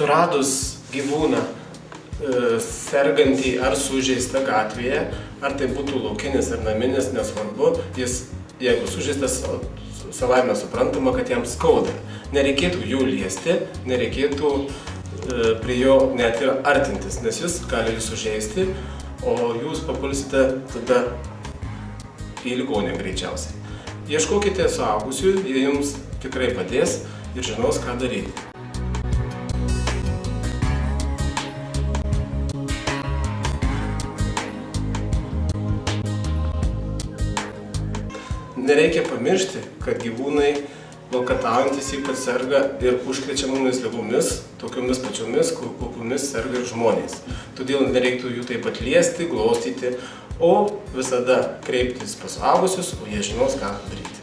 suradus gyvūną sergantį ar sužeistą gatvėje, ar tai būtų laukinis ar naminis, nesvarbu, jis, jeigu sužeistas, savaime suprantama, kad jam skauda. Nereikėtų jų liesti, nereikėtų prie jo net ir artintis, nes jis gali jus sužeisti, o jūs papulsite tada į ligonę greičiausiai. Ieškokite suaugusių, jie jums tikrai padės ir žinos, ką daryti. Nereikia pamiršti, kad gyvūnai valkataujantis ypač serga ir užkrečiamomis ligomis, tokiomis pačiomis, kokiomis serga ir žmonės. Todėl nereiktų jų taip pat liesti, glostyti, o visada kreiptis pas suaugusius, o jie žinos, ką daryti.